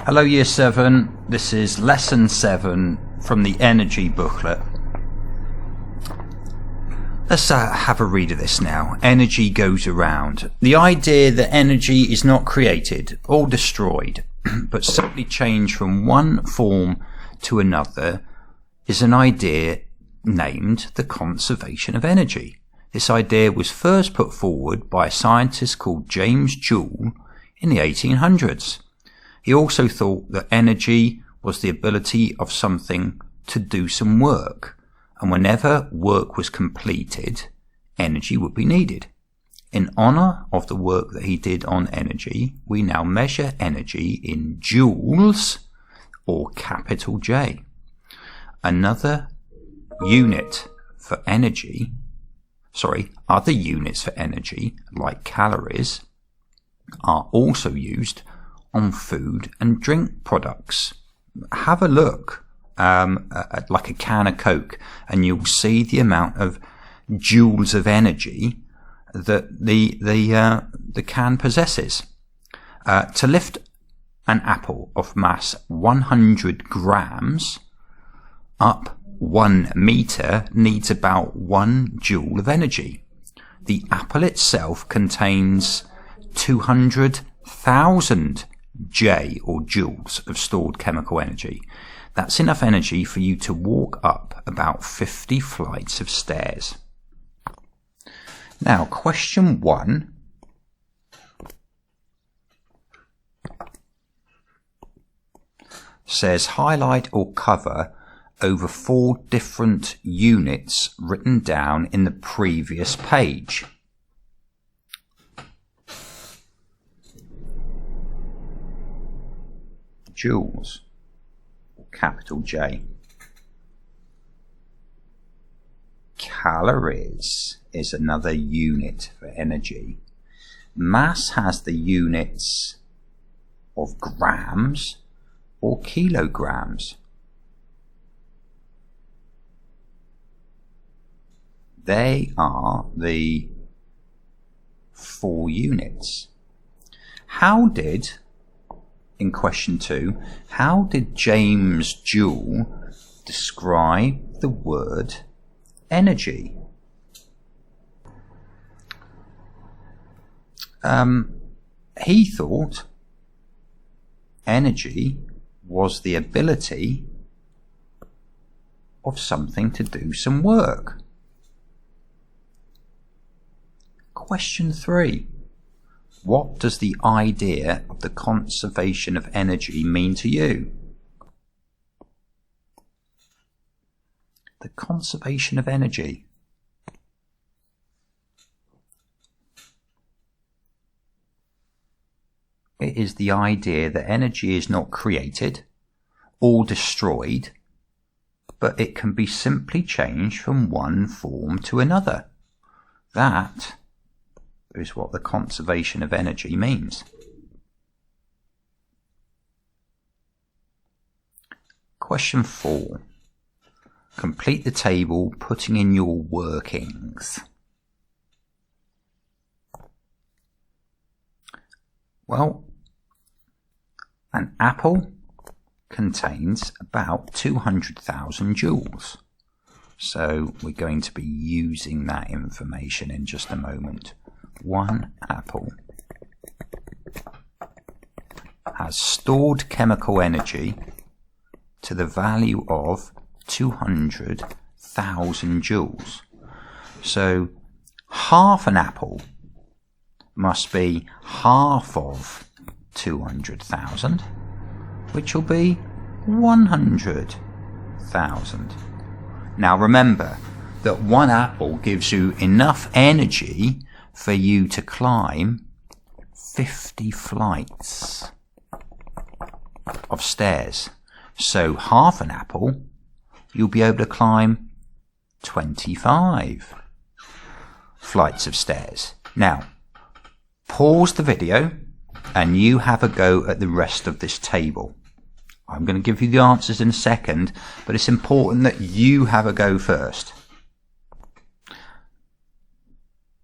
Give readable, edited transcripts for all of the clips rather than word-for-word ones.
Hello Year 7, this is Lesson 7 from the Energy booklet. Let's have a read of this now. Energy goes around. The idea that energy is not created or destroyed, but simply changed from one form to another is an idea named the conservation of energy. This idea was first put forward by a scientist called James Joule in the 1800s. He also thought that energy was the ability of something to do some work, and whenever work was completed, energy would be needed. In honour of the work that he did on energy, we now measure energy in joules, or capital J. Other units for energy, like calories, are also used on food and drink products. Have a look at like a can of Coke and you'll see the amount of joules of energy that the can possesses. To lift an apple of mass 100 grams up 1 meter needs about 1 joule of energy. The apple itself contains 200,000 J or joules of stored chemical energy. That's enough energy for you to walk up about 50 flights of stairs. Now, question 1. Says highlight or cover over 4 different units written down in the previous page. Joules, capital J. Calories is another unit for energy. Mass has the units of grams or kilograms. They are the 4 units. In question 2, how did James Joule describe the word energy? He thought energy was the ability of something to do some work. Question 3. What does the idea of the conservation of energy mean to you? The conservation of energy. It is the idea that energy is not created or destroyed, but it can be simply changed from one form to another. That is what the conservation of energy means. Question 4. Complete the table putting in your workings. Well, an apple contains about 200,000 joules. So we're going to be using that information in just a moment. 1 apple has stored chemical energy to the value of 200,000 joules. So half an apple must be half of 200,000, which will be 100,000. Now remember that 1 apple gives you enough energy for you to climb 50 flights of stairs. So half an apple, you'll be able to climb 25 flights of stairs. Now, pause the video and you have a go at the rest of this table. I'm going to give you the answers in a second, but it's important that you have a go first.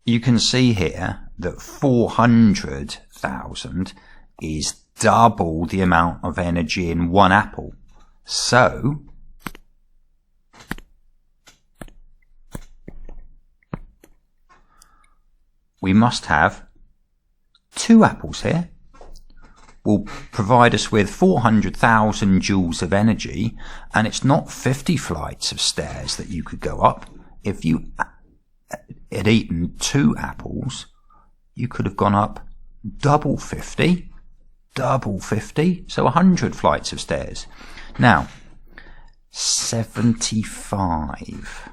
You can see here that 400,000 is double the amount of energy in one apple. So we must have 2 apples here. Will provide us with 400,000 joules of energy, and it's not 50 flights of stairs that you could go up. If you had eaten 2 apples, you could have gone up double 50, so 100 flights of stairs. Now, 75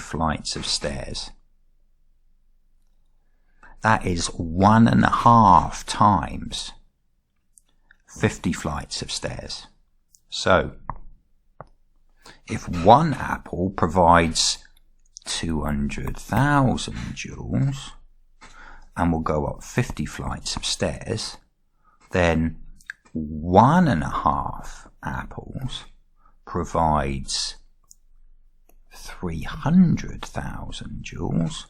flights of stairs. That is 1.5 times 50 flights of stairs. So, if 1 apple provides 200,000 joules and will go up 50 flights of stairs, then 1.5 apples provides 300,000 joules,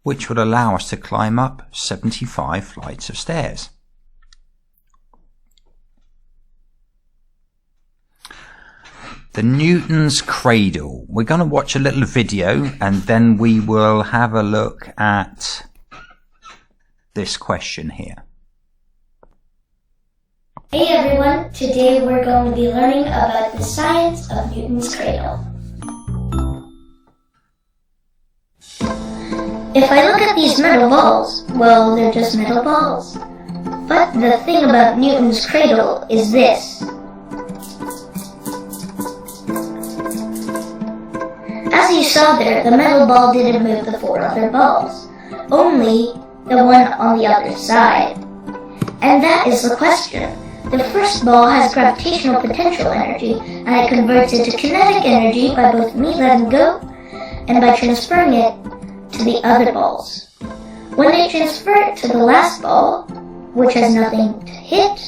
which would allow us to climb up 75 flights of stairs. The Newton's Cradle. We're going to watch a little video and then we will have a look at this question here. Hey everyone, today we're going to be learning about the science of Newton's Cradle. If I look at these metal balls, well, they're just metal balls. But the thing about Newton's Cradle is this. As you saw there, the metal ball didn't move the 4 other balls, only the one on the other side. And that is the question. The first ball has gravitational potential energy, and it converts it to kinetic energy by both me letting go and by transferring it to the other balls. When they transfer it to the last ball, which has nothing to hit,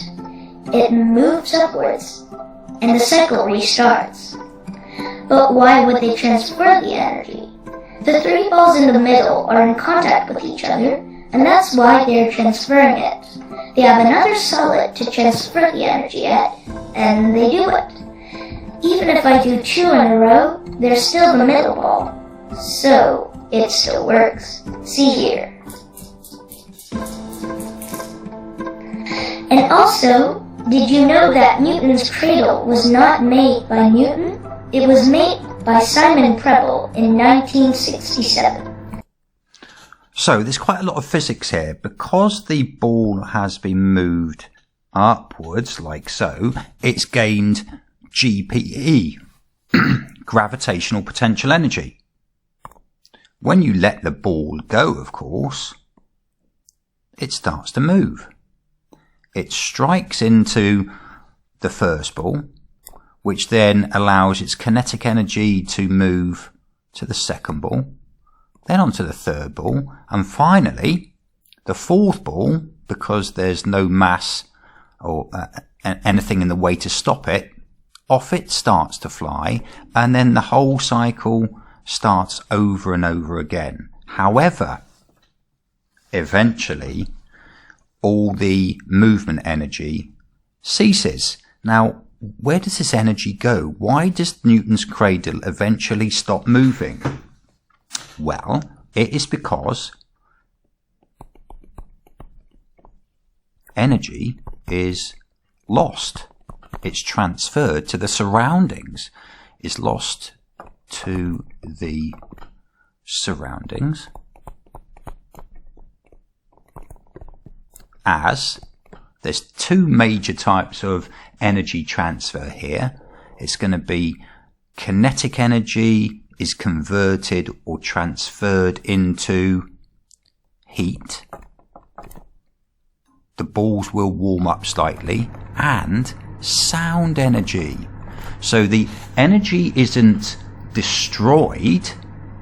it moves upwards, and the cycle restarts. But why would they transfer the energy? The 3 balls in the middle are in contact with each other, and that's why they're transferring it. They have another solid to transfer the energy at, and they do it. Even if I do 2 in a row, they're still the middle ball. So, it still works. See here. And also, did you know that Newton's Cradle was not made by Newton? It was made by Simon Cradle in 1967. So there's quite a lot of physics here. Because the ball has been moved upwards like so, it's gained GPE, gravitational potential energy. When you let the ball go, of course, it starts to move. It strikes into the first ball, which then allows its kinetic energy to move to the second ball, then onto the third ball, and finally the fourth ball, because there's no mass or anything in the way to stop it, off it starts to fly, and then the whole cycle starts over and over again. However, eventually all the movement energy ceases. Now, where does this energy go? Why does Newton's Cradle eventually stop moving? Well, it is because energy is lost. It's transferred to the surroundings. It's lost to the surroundings as there's 2 major types of energy transfer here. It's going to be kinetic energy is converted or transferred into heat. The balls will warm up slightly, and sound energy. So the energy isn't destroyed,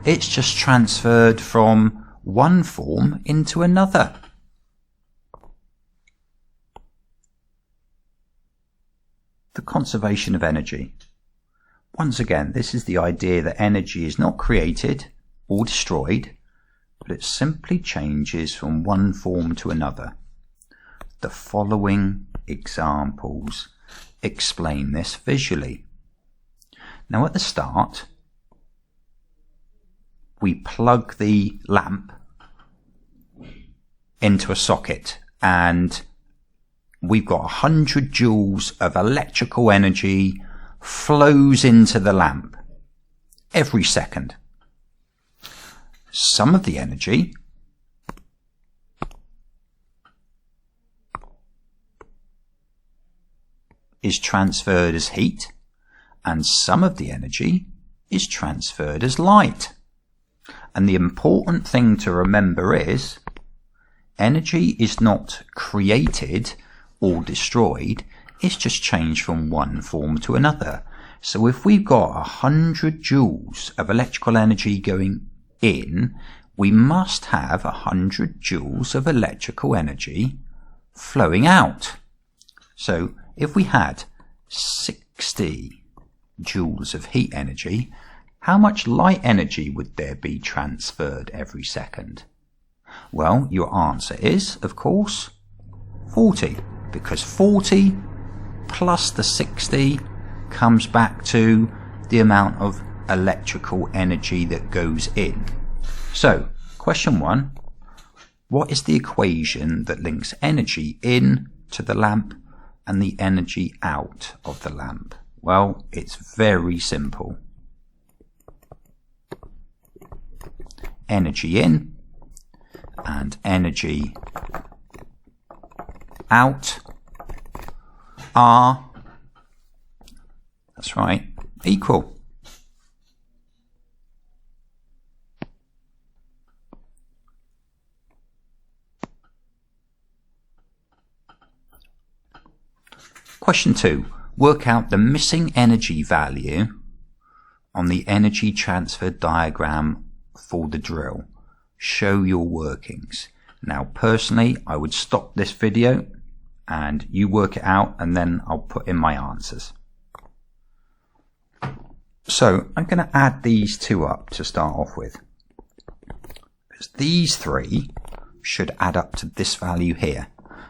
it's just transferred from one form into another. The conservation of energy. Once again, this is the idea that energy is not created or destroyed, but it simply changes from one form to another. The following examples explain this visually. Now at the start, we plug the lamp into a socket and we've got 100 joules of electrical energy flows into the lamp every second. Some of the energy is transferred as heat, and some of the energy is transferred as light. And the important thing to remember is energy is not created or destroyed, it's just changed from one form to another. So if we've got 100 joules of electrical energy going in, we must have 100 joules of electrical energy flowing out. So if we had 60 joules of heat energy, how much light energy would there be transferred every second? Well, your answer is, of course, 40, because 40 plus the 60 comes back to the amount of electrical energy that goes in. So, question 1, what is the equation that links energy in to the lamp and the energy out of the lamp? Well, it's very simple. Energy in and energy out are, that's right, equal. Question 2. Work out the missing energy value on the energy transfer diagram for the drill. Show your workings. Now personally, I would stop this video and you work it out, and then I'll put in my answers. So I'm going to add these two up to start off with, because these three should add up to this value here.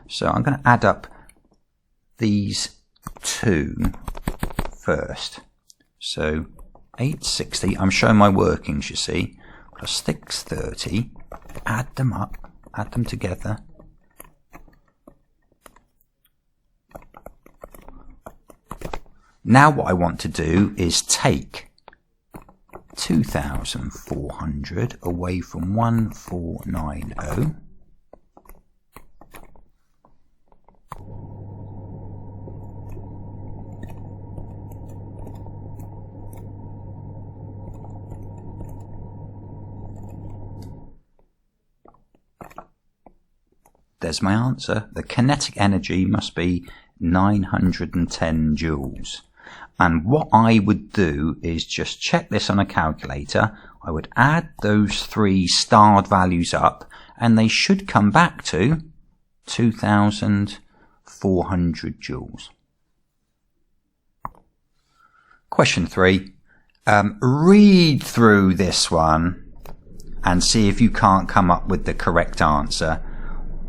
So I'm going to add up these two first. So 860, I'm showing my workings, you see, plus 630, add them up, add them together. Now what I want to do is take 2,400 away from 1,490. There's my answer. The kinetic energy must be 910 joules. And what I would do is just check this on a calculator. I would add those three starred values up, and they should come back to 2,400 joules. Question 3. Read through this one and see if you can't come up with the correct answer.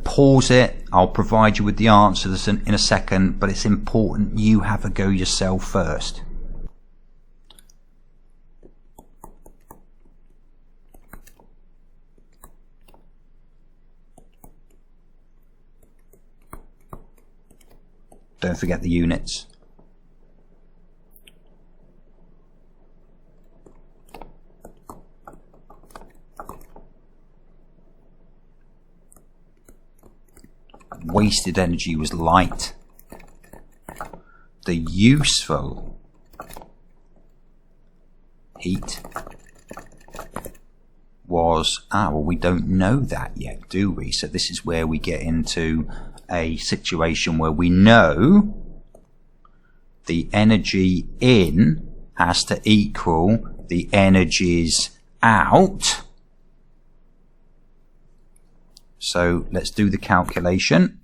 Pause it. I'll provide you with the answers in a second, but it's important you have a go yourself first. Don't forget the units. Wasted energy was light. The useful heat was, well, we don't know that yet, do we? So this is where we get into a situation where we know the energy in has to equal the energies out. So let's do the calculation.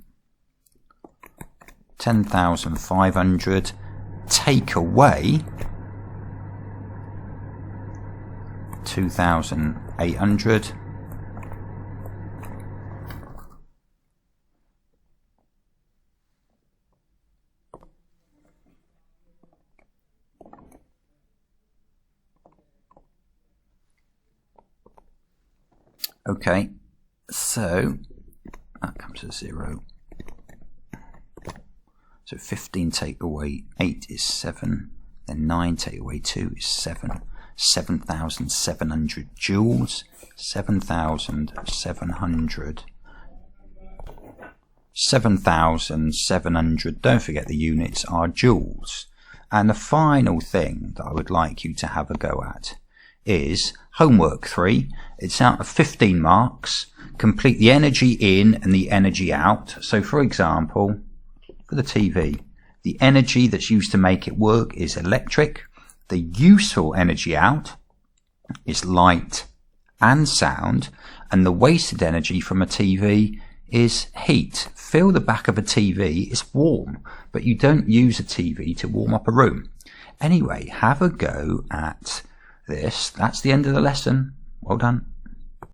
10,500 take away 2,800. Okay, so that comes to 0. So 15 take away 8 is 7. Then 9 take away 2 is 7. 7,700 joules. 7,700. 7,700, don't forget the units, are joules. And the final thing that I would like you to have a go at is homework 3. It's out of 15 marks. Complete the energy in and the energy out. So for example, for the TV, the energy that's used to make it work is electric. The useful energy out is light and sound. And the wasted energy from a TV is heat. Feel the back of a TV is warm, but you don't use a TV to warm up a room. Anyway, have a go at this. That's the end of the lesson. Well done.